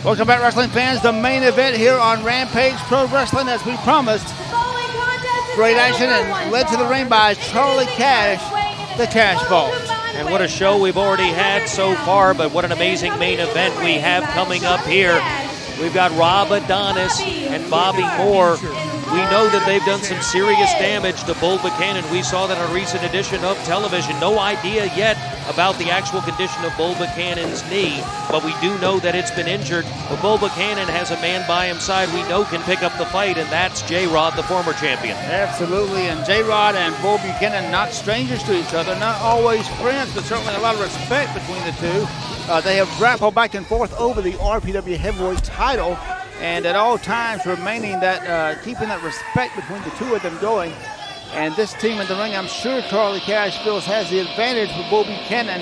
Welcome back, wrestling fans. The main event here on Rampage Pro Wrestling, as we promised. Great action and led to the ring by Charlie Cash, the Cash Vault. And what a show we've already had so far, but what an amazing main event we have coming up here. We've got Rob Adonis and Bobby Moore. We know that they've done some serious damage to Bull Buchanan. We saw that on a recent edition of television. No idea yet about the actual condition of Bull Buchanan's knee, but we do know that it's been injured. But Bull Buchanan has a man by his side we know can pick up the fight, and that's J-Rod, the former champion. Absolutely, and J-Rod and Bull Buchanan, not strangers to each other, not always friends, but certainly a lot of respect between the two. They have grappled back and forth over the RPW heavyweight title, and at all times remaining that, keeping that respect between the two of them going. And this team in the ring, I'm sure Charlie Cash feels has the advantage with Bull Buchanan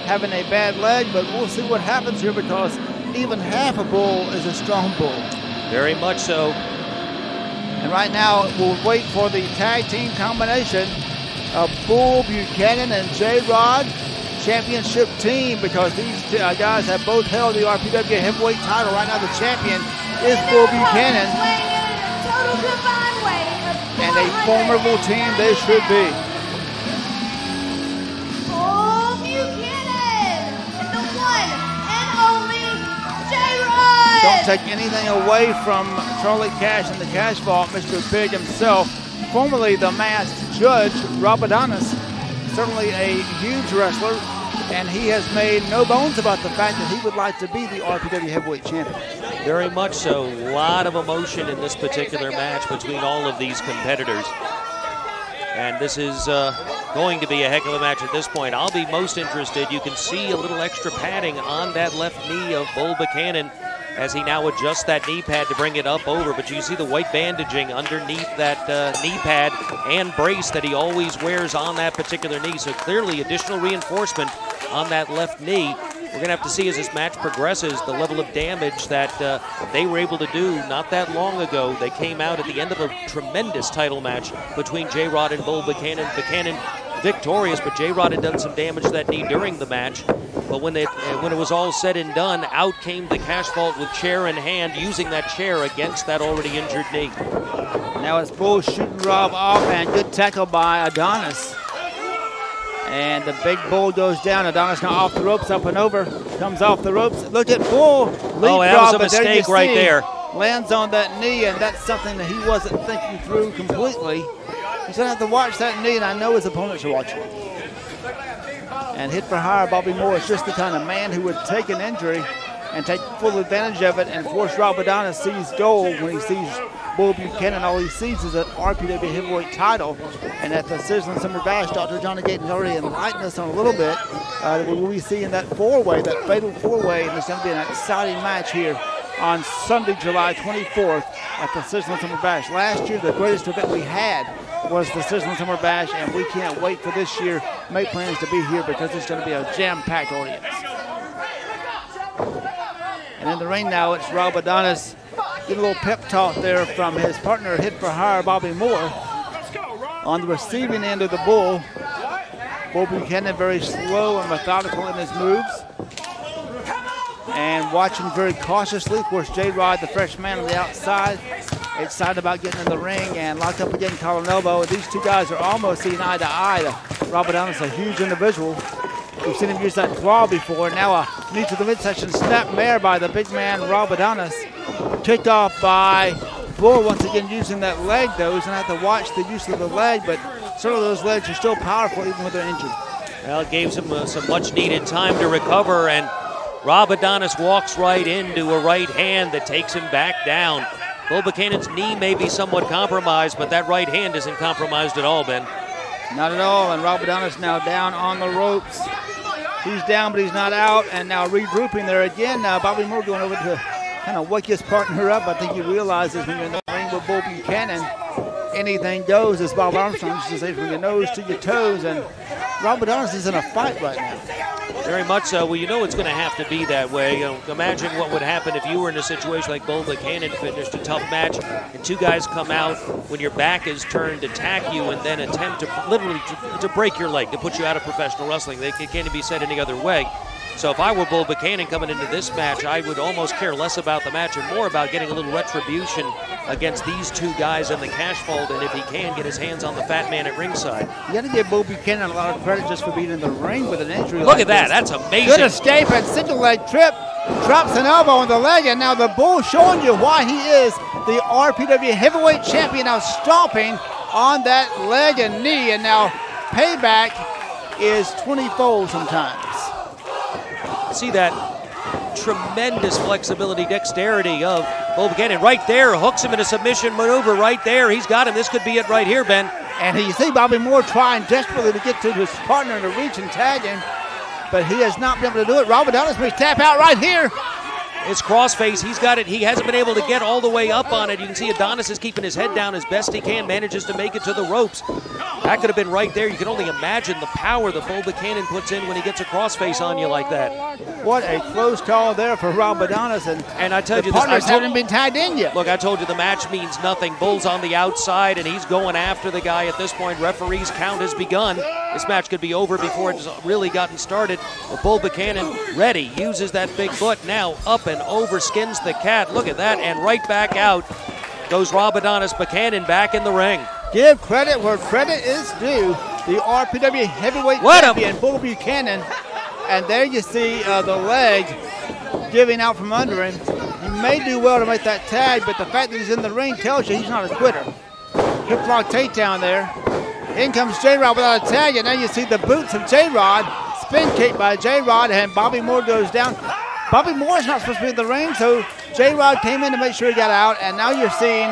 having a bad leg, but we'll see what happens here, because even half a bull is a strong bull. Very much so. And right now, we'll wait for the tag team combination of Bull Buchanan and J-Rod championship team, because these guys have both held the RPW heavyweight title. Right now, the champion is Bull Buchanan. And a formidable team they should be. Bull Buchanan and the one and only J-Rod. Don't take anything away from Charlie Cash and the Cash Vault, Mr. Big himself. Formerly the masked judge, Rob Adonis, certainly a huge wrestler, and he has made no bones about the fact that he would like to be the RPW heavyweight champion. Very much so. A lot of emotion in this particular match between all of these competitors. And this is going to be a heck of a match at this point. I'll be most interested. You can see a little extra padding on that left knee of Bull Buchanan as he now adjusts that knee pad to bring it up over. But you see the white bandaging underneath that knee pad and brace that he always wears on that particular knee. So clearly additional reinforcement on that left knee. We're going to have to see as this match progresses the level of damage that they were able to do not that long ago. They came out at the end of a tremendous title match between J-Rod and Bull Buchanan. Buchanan victorious, but J-Rod had done some damage to that knee during the match. But when it was all said and done, out came the Cash Vault with chair in hand, using that chair against that already injured knee. Now it's Bull shooting Rob off, and good tackle by Adonis. And the big Bull goes down. Adonis now off the ropes, up and over. Comes off the ropes. Look at Bull. Oh, that was a mistake right there. Lands on that knee, and that's something that he wasn't thinking through completely. He's going to have to watch that knee, and I know his opponents are watching. And hit for hire, Bobby Moore is just the kind of man who would take an injury and take full advantage of it and force Rob Adonis to seize gold when he sees Bull Buchanan. All he sees is an RPW heavyweight title. And at the Sizzling Summer Bash, Dr. Johnny Gayton has already enlightened us on a little bit. We'll be seeing that four-way, that fatal four-way, and it's going to be an exciting match here on Sunday, July 24th at the Sizzling Summer Bash. Last year, the greatest event we had was the Sizzling Summer Bash, and we can't wait for this year. Make plans to be here because it's going to be a jam-packed audience. And in the ring now, it's Rob Adonis. Get a little pep talk there from his partner, hit for hire, Bobby Moore. On the receiving end of the Bull, Bull Buchanan very slow and methodical in his moves. And watching very cautiously. Of course, J-Rod, the fresh man on the outside, excited about getting in the ring and locked up again, collar and elbow. These two guys are almost seeing eye to eye. Rob Adonis, a huge individual. We've seen him use that claw before. Now a knee to the midsection snap mare by the big man, Rob Adonis. Kicked off by Bull, once again using that leg, though. He's going to have to watch the use of the leg, but certainly those legs are still powerful even when they're injured. Well, it gave him some much-needed time to recover, and Rob Adonis walks right into a right hand that takes him back down. Bull Buchanan's knee may be somewhat compromised, but that right hand isn't compromised at all, Ben. Not at all, and Rob Adonis now down on the ropes. He's down, but he's not out, and now regrouping there again. Now Bobby Moore going over to kind of wake his partner up. I think he realizes when you're in the ring with Bull Buchanan, anything goes, as Bob Armstrong used to say, from your nose to your toes, and Rob Adonis is in a fight right now. Very much so. Well, you know it's going to have to be that way. Imagine what would happen if you were in a situation like Bull Buchanan finished a tough match and two guys come out when your back is turned, attack you, and then attempt to literally to break your leg, to put you out of professional wrestling. It can't be said any other way. So if I were Bull Buchanan coming into this match, I would almost care less about the match and more about getting a little retribution against these two guys in the cash vault, and if he can, get his hands on the fat man at ringside. You got to give Bull Buchanan a lot of credit just for being in the ring with an injury. Look at that. That's amazing. Good escape and single leg trip. Drops an elbow on the leg, and now the Bull showing you why he is the RPW heavyweight champion. Now stomping on that leg and knee, and now payback is 20-fold sometimes. See that tremendous flexibility, dexterity of Bull Buchanan. Right there, hooks him in a submission maneuver right there. He's got him. This could be it right here, Ben. And you see Bobby Moore trying desperately to get to his partner in the reach and tag him, but he has not been able to do it. Adonis may tap out right here. It's crossface. He's got it. He hasn't been able to get all the way up on it. You can see Adonis is keeping his head down as best he can, manages to make it to the ropes. That could have been right there. You can only imagine the power that Bull Buchanan puts in when he gets a crossface on you like that. What a close call there for Adonis. And I tell you, partners haven't been tagged in yet. Look, I told you the match means nothing. Bull's on the outside, and he's going after the guy at this point. Referee's count has begun. This match could be over before it's really gotten started. But Bull Buchanan ready, uses that big foot now up and over, skins the cat. Look at that, and right back out goes Adonis. Buchanan back in the ring. Give credit where credit is due. The RPW heavyweight champion, Bull Buchanan. And there you see the leg giving out from under him. He may do well to make that tag, but the fact that he's in the ring tells you he's not a quitter. Hip lock takedown there. In comes J-Rod without a tag, and now you see the boots of J-Rod. Spin kick by J-Rod, and Bobby Moore goes down. Bobby Moore's not supposed to be in the ring, so J-Rod came in to make sure he got out, and now you're seeing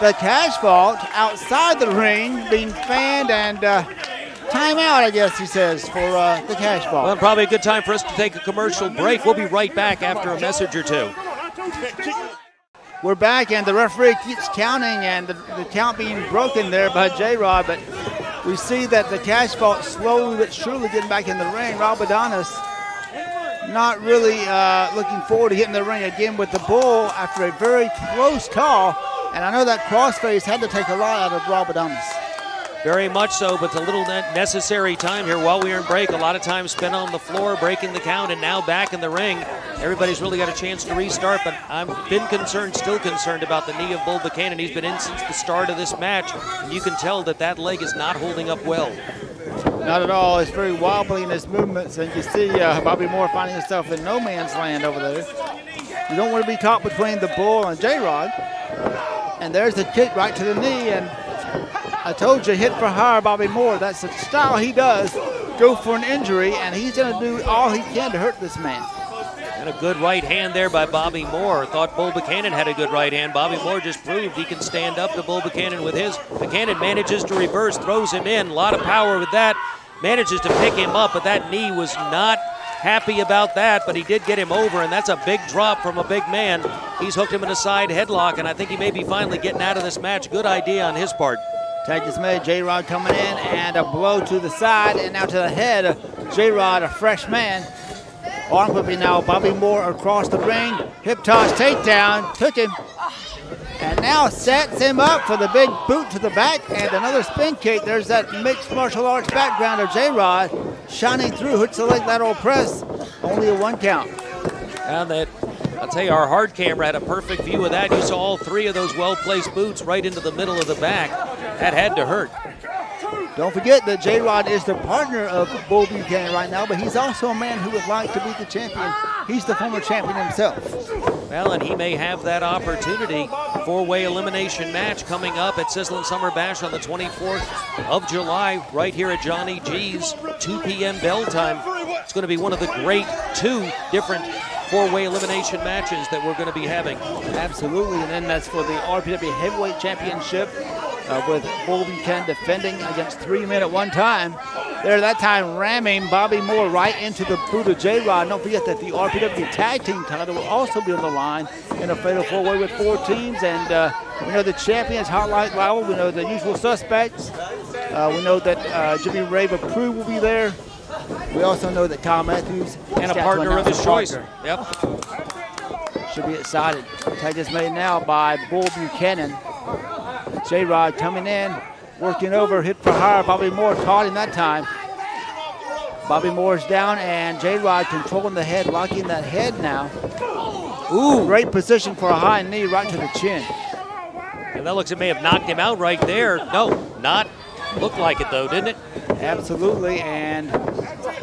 the cash vault outside the ring being fanned, and timeout, I guess he says, for the cash vault. Well, probably a good time for us to take a commercial break. We'll be right back after a message or two. We're back, and the referee keeps counting, and the count being broken there by J-Rod, but we see that the cash vault slowly but surely getting back in the ring. Adonis not really looking forward to getting the ring again with the Bull after a very close call, and I know that crossface had to take a lot out of Adonis. Very much so, but it's a little necessary time here while we are in break. A lot of time spent on the floor, breaking the count, and now back in the ring. Everybody's really got a chance to restart, but I've been concerned, still concerned about the knee of Bull Buchanan. He's been in since the start of this match, and you can tell that that leg is not holding up well. Not at all. It's very wobbly in his movements, and you see Bobby Moore finding himself in no man's land over there. You don't want to be caught between the Bull and J-Rod. And there's the kick right to the knee, and I told you, hit for hire Bobby Moore. That's the style he does. Go for an injury, and he's going to do all he can to hurt this man. And a good right hand there by Bobby Moore. Thought Bull Buchanan had a good right hand. Bobby Moore just proved he can stand up to Bull Buchanan with his. Buchanan manages to reverse, throws him in. A lot of power with that. Manages to pick him up, but that knee was not happy about that, but he did get him over, and that's a big drop from a big man. He's hooked him in a side headlock, and I think he may be finally getting out of this match. Good idea on his part. Tag is made. J-Rod coming in, and a blow to the side, and now to the head of J-Rod, a fresh man. Arm whipping now. Bobby Moore across the ring. Hip toss takedown. Took him. And now sets him up for the big boot to the back and another spin kick. There's that mixed martial arts background of J-Rod shining through. Hooks the leg lateral press. Only a 1 count. And that, I'll tell you, our hard camera had a perfect view of that. You saw all 3 of those well-placed boots right into the middle of the back. That had to hurt. Don't forget that J-Rod is the partner of Bull Buchanan right now, but he's also a man who would like to be the champion. He's the former champion himself. Well, and he may have that opportunity. 4-way elimination match coming up at Sizzling Summer Bash on the 24th of July, right here at Johnny G's, 2 p.m. bell time. It's going to be one of the great 2 different 4-way elimination matches that we're going to be having. Absolutely, and then that's for the RPW Heavyweight Championship with Bull Buchanan defending against 3 men at one time. There that time ramming Bobby Moore right into the boot of J-Rod. Don't forget that the RPW Tag Team title will also be on the line in a fatal 4-way with 4 teams. And we know the champions, Hotlight Rival. We know the usual suspects. We know that Jimmy Rave of Crew will be there. We also know that Kyle Matthews and a partner of his choice. Yep. Should be excited. Tag is made now by Bull Buchanan. J-Rod coming in, working over, hit for hire. Bobby Moore caught him that time. Bobby Moore's down, and J-Rod controlling the head, locking that head now. Ooh, great position for a high knee right to the chin. And that looks, it may have knocked him out right there. No, not. Looked like it though, didn't it? Absolutely, and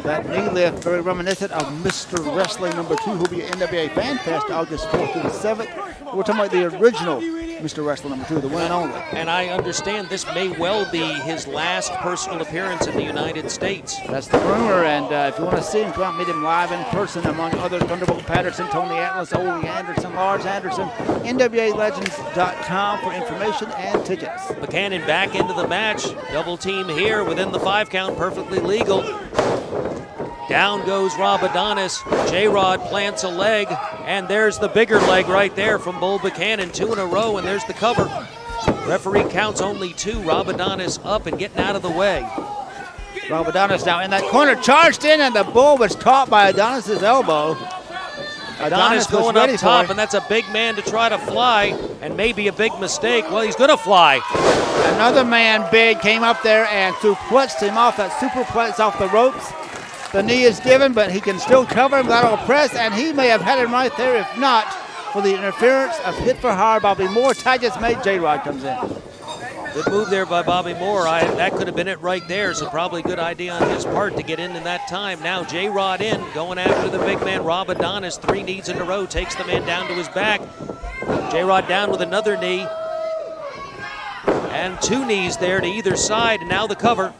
that knee lift very reminiscent of Mr. Wrestling #2, who'll be at NWA Fan Fest August 4th through the 7th. We're talking about the original Mr. Wrestling #2, the one and only. And I understand this may well be his last personal appearance in the United States. That's the rumor, and if you want to see him, come out and meet him live in person, among others, Thunderbolt Patterson, Tony Atlas, Ole Anderson, Lars Anderson, NWALegends.com for information and tickets. Buchanan back into the match. Double team here within the 5 count, perfectly legal. Down goes Rob Adonis. J-Rod plants a leg, and there's the bigger leg right there from Bull Buchanan. 2 in a row, and there's the cover. Referee counts only 2. Rob Adonis up and getting out of the way. Rob Adonis now in that corner, charged in, and the Bull was caught by Adonis's elbow. Adonis going up top, and that's a big man to try to fly, and maybe a big mistake. Well, he's going to fly. Another man big came up there and suplexed him off that superplex off the ropes. The knee is given, but he can still cover him without a press, and he may have had him right there if not for the interference of hit for hire Bobby Moore. Titus made J-Rod comes in. Good move there by Bobby Moore. That could have been it right there, so probably good idea on his part to get in that time. Now J-Rod in, going after the big man. Rob Adonis, 3 knees in a row, takes the man down to his back. J-Rod down with another knee. And 2 knees there to either side, and now the cover.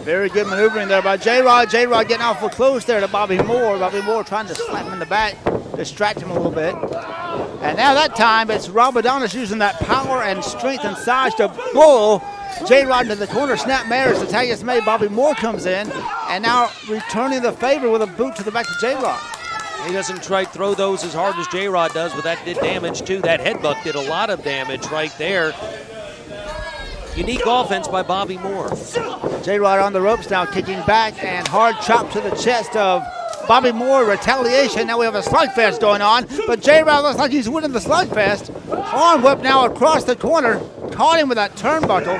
Very good maneuvering there by J-Rod. J-Rod getting awful close there to Bobby Moore. Bobby Moore trying to slap him in the back, distract him a little bit. And now that time, it's Rob Adonis using that power and strength and size to bull J-Rod into the corner. Snap Maris, the tag is made. Bobby Moore comes in, and now returning the favor with a boot to the back of J-Rod. He doesn't try to throw those as hard as J-Rod does, but that did damage too. That headbutt did a lot of damage right there. Unique offense by Bobby Moore. J-Rod on the ropes now, kicking back, and hard chop to the chest of Bobby Moore. Retaliation. Now we have a slugfest going on, but J-Rod looks like he's winning the slugfest. Arm whip now across the corner. Caught him with that turnbuckle.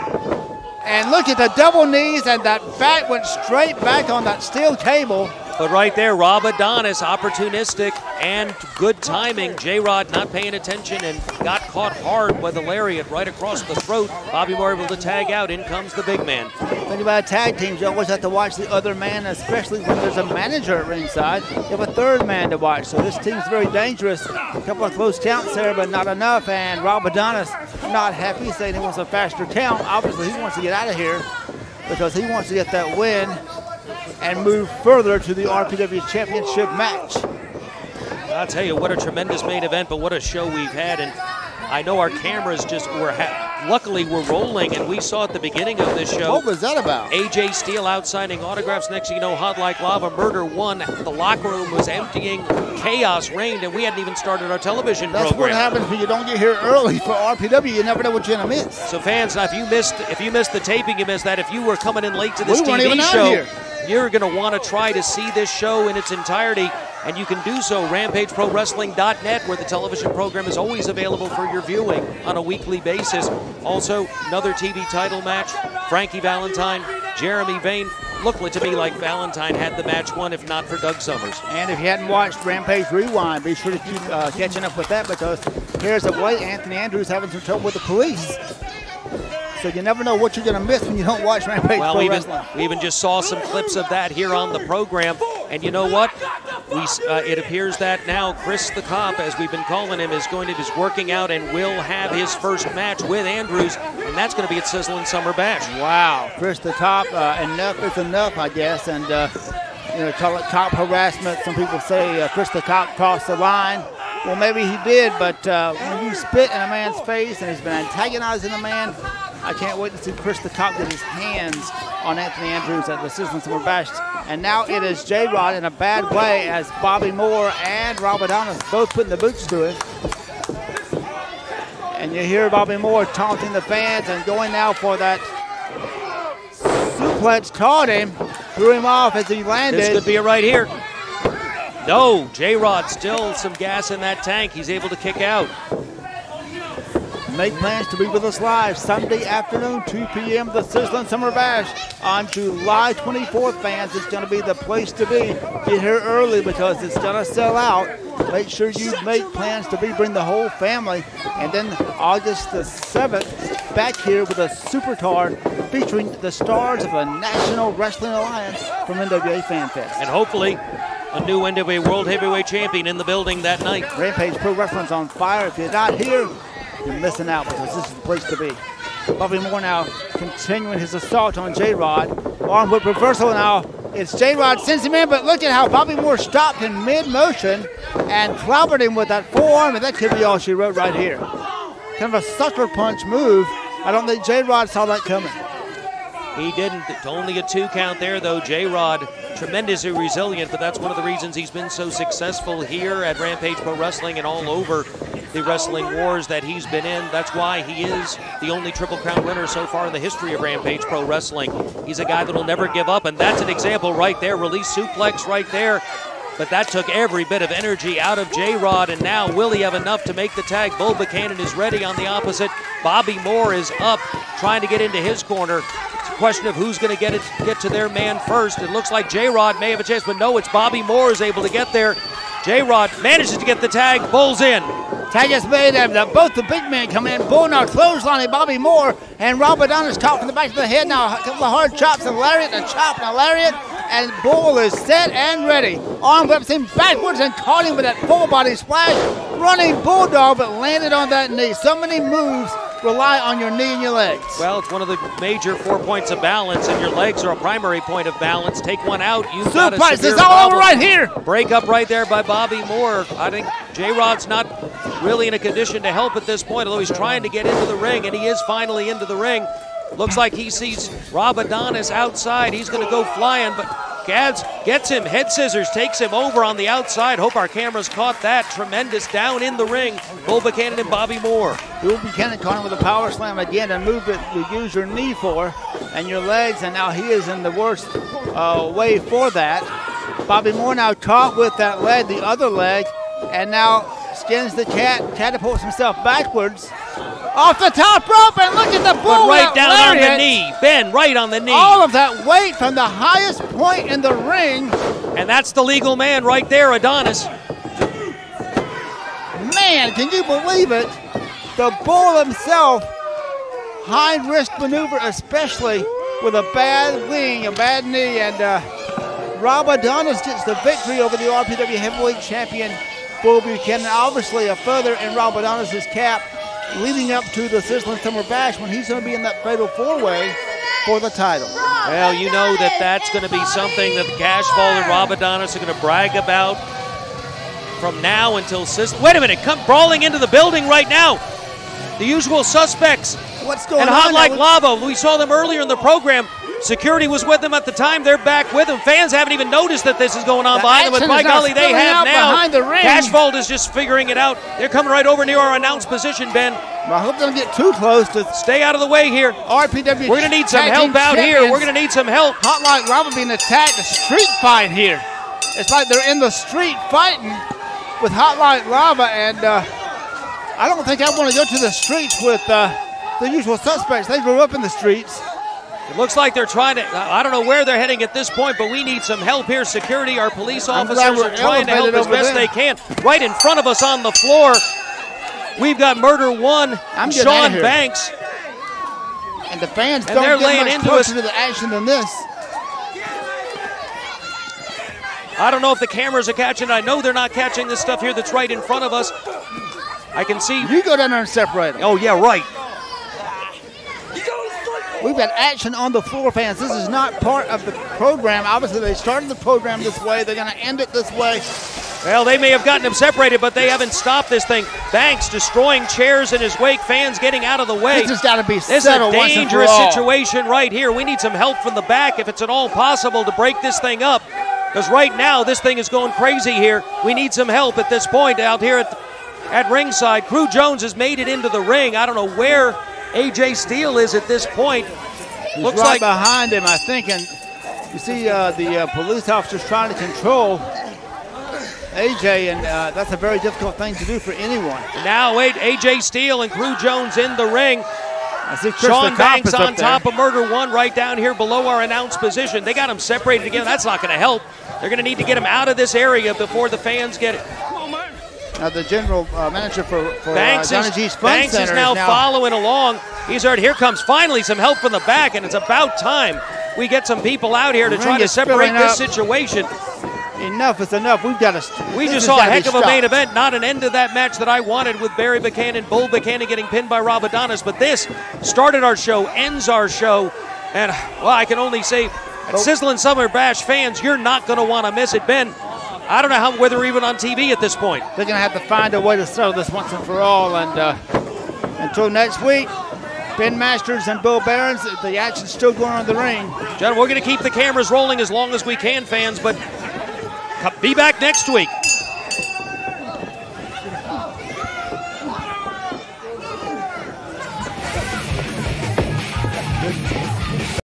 And look at the double knees, and that back went straight back on that steel cable. But right there, Rob Adonis, opportunistic and good timing. J-Rod not paying attention and got caught hard by the lariat right across the throat. Bobby Moore able to tag out. In comes the big man. Think about tag teams. You always have to watch the other man, especially when there's a manager at ringside. You have a third man to watch. So this team's very dangerous. A couple of close counts there, but not enough. And Rob Adonis not happy, saying he wants a faster count. Obviously, he wants to get out of here because he wants to get that win and move further to the RPW Championship match. I'll tell you, what a tremendous main event, but what a show we've had. And I know our cameras just were, luckily we're rolling, and we saw at the beginning of this show. What was that about? AJ Steele out signing autographs. Next thing you know, Hot Like Lava, Murder 1. The locker room was emptying. Chaos reigned, and we hadn't even started our television program. That's what happens when you don't get here early for RPW. You never know what you're going to miss. So fans, if you missed the taping, you missed that. If you were coming in late to this TV show, you're going to want to try to see this show in its entirety, and you can do so RampageProWrestling.net, where the television program is always available for your viewing on a weekly basis. Also, another TV title match, Frankie Valentine, Jeremy Vane. Looked to me like Valentine had the match won, if not for Doug Summers. And if you hadn't watched Rampage Rewind, be sure to keep catching up with that, because here's a late Anthony Andrews having some trouble with the police. So you never know what you're going to miss when you don't watch Rampage Pro Wrestling. We even just saw some clips of that here on the program. And you know what? It appears that now Chris the Cop, as we've been calling him, is working out and will have his first match with Andrews. And that's going to be at Sizzling Summer Bash. Wow. Chris the Cop, enough is enough, I guess. And, call it cop harassment. Some people say Chris the Cop crossed the line. Well, maybe he did, but when you spit in a man's face and he's been antagonizing a man, I can't wait to see Chris the Cop get his hands on Anthony Andrews at the Sizzling Summer Bash. And now it is J-Rod in a bad way, as Bobby Moore and Rob Adonis both putting the boots to him. And you hear Bobby Moore taunting the fans and going now for that suplex. Caught him, threw him off as he landed. This could be it right here. No, J-Rod still some gas in that tank. He's able to kick out. Make plans to be with us live Sunday afternoon, 2 p.m. The Sizzling Summer Bash on July 24th, fans. It's going to be the place to be. Get here early because it's going to sell out. Make sure you make plans to be. Bring the whole family. And then August the 7th, back here with a super card featuring the stars of the National Wrestling Alliance from NWA Fan Fest. And hopefully a new NWA World Heavyweight Champion in the building that night. Rampage Pro Wrestling's on fire. If you're not here, you're missing out because this is the place to be. Bobby Moore now continuing his assault on J-Rod. Arm whip reversal now. It's J-Rod sends him in, but look at how Bobby Moore stopped in mid-motion and clobbered him with that forearm, and that could be all she wrote right here. Kind of a sucker punch move. I don't think J-Rod saw that coming. He didn't. It's only a 2 count there, though. J-Rod, tremendously resilient, but that's one of the reasons he's been so successful here at Rampage Pro Wrestling and all over the wrestling wars that he's been in. That's why he is the only Triple Crown winner so far in the history of Rampage Pro Wrestling. He's a guy that'll never give up, and that's an example right there. Release suplex right there. But that took every bit of energy out of J-Rod, and now will he have enough to make the tag? Bull Buchanan is ready on the opposite. Bobby Moore is up, trying to get into his corner. It's a question of who's going to get to their man first. It looks like J-Rod may have a chance, but no, it's Bobby Moore is able to get there. J-Rod manages to get the tag. Bull's in. Tag is made, and both the big men come in. Bull now clotheslining Bobby Moore, and Rob Adonis caught from the back of the head. Now a couple of hard chops, and lariat, and a chop, and a lariat. And Bull is set and ready. Arm whips him backwards and caught him with that full body splash. Running bulldog, but landed on that knee. So many moves rely on your knee and your legs. Well, it's one of the major 4 points of balance, and your legs are a primary point of balance. Take one out, you've got a severe it's all problem. over right here. Break up right there by Bobby Moore. I think J-Rod's not really in a condition to help at this point, although he's trying to get into the ring, and he is finally into the ring. Looks like he sees Rob Adonis outside. He's going to go flying, but Gads gets him. Head scissors takes him over on the outside. Hope our cameras caught that. Tremendous down in the ring. Bull Buchanan and Bobby Moore. Bull Buchanan caught him with a power slam again, a move that you use your knee for and your legs, and now he is in the worst way for that. Bobby Moore now caught with that leg, the other leg, and now skins the cat, catapults himself backwards. Off the top rope, and look at the Bull. But right down on the knee. Ben, right on the knee. All of that weight from the highest point in the ring. And that's the legal man right there, Adonis. Man, can you believe it? The Bull himself, high risk maneuver, especially with a bad wing, a bad knee, and Rob Adonis gets the victory over the RPW heavyweight champion, Bull Buchanan. Obviously a feather in Rob Adonis' cap, leading up to the Sizzling Summer Bash when he's going to be in that fatal 4-way for the title. Well, you know that that's going to be something that the Cash Fall and Rob Adonis are going to brag about from now until Wait a minute, come brawling into the building right now. The usual suspects. What's going and on? Hot Like Lava. We saw them earlier in the program. Security was with them at the time. They're back with them. Fans haven't even noticed that this is going on behind them, but by golly, they have now. Cashfold is just figuring it out. They're coming right over near our announced position, Ben. Well, I hope they don't get too close to. Stay out of the way here. RPW. We're going to need some help out here. We're going to need some help. Hot Like Lava being attacked. A street fight here. It's like they're in the street fighting with Hot Like Lava, and I don't think I want to go to the streets with the usual suspects. They grew up in the streets. It looks like they're trying to, I don't know where they're heading at this point, but we need some help here. Security, our police officers are trying to help as best they can. Right in front of us on the floor, we've got Murder One, Shawn Banks. And the fans don't get much closer to the action than this. I don't know if the cameras are catching it. I know they're not catching this stuff here that's right in front of us. I can see. You go down there and separate them. Oh, yeah, right. We've got action on the floor, fans. This is not part of the program. Obviously, they started the program this way. They're going to end it this way. Well, they may have gotten them separated, but they haven't stopped this thing. Banks destroying chairs in his wake, fans getting out of the way. This has got to be settled. This is a dangerous situation right here. We need some help from the back if it's at all possible to break this thing up, because right now this thing is going crazy here. We need some help at this point out here at ringside. Crew Jones has made it into the ring. I don't know where AJ Steele is at this point. He's looks right like behind him, I think, and you see the police officers trying to control AJ, and that's a very difficult thing to do for anyone. Now, wait, AJ Steele and Crew Jones in the ring. I see Shawn Banks on top of Murder One right down here below our announced position. They got them separated together. That's not going to help. They're going to need to get them out of this area before the fans get it. Now the general manager for Banks, Johnny G's Fun Center is now following along. He's heard, here comes finally some help from the back, and it's about time we get some people out here to try to separate this situation. Enough is enough. We've got to. We just saw a heck of a main event, not an end to that match that I wanted with Barry Buchanan, Bull Buchanan getting pinned by Rob Adonis, but this started our show, ends our show, and well, I can only say, Sizzling Summer Bash fans, you're not going to want to miss it. Ben, I don't know whether we're even on TV at this point. They're going to have to find a way to settle this once and for all, and until next week, Ben Masters and Bill Behrens, the action's still going on in the ring. John, we're going to keep the cameras rolling as long as we can, fans, but be back next week. Good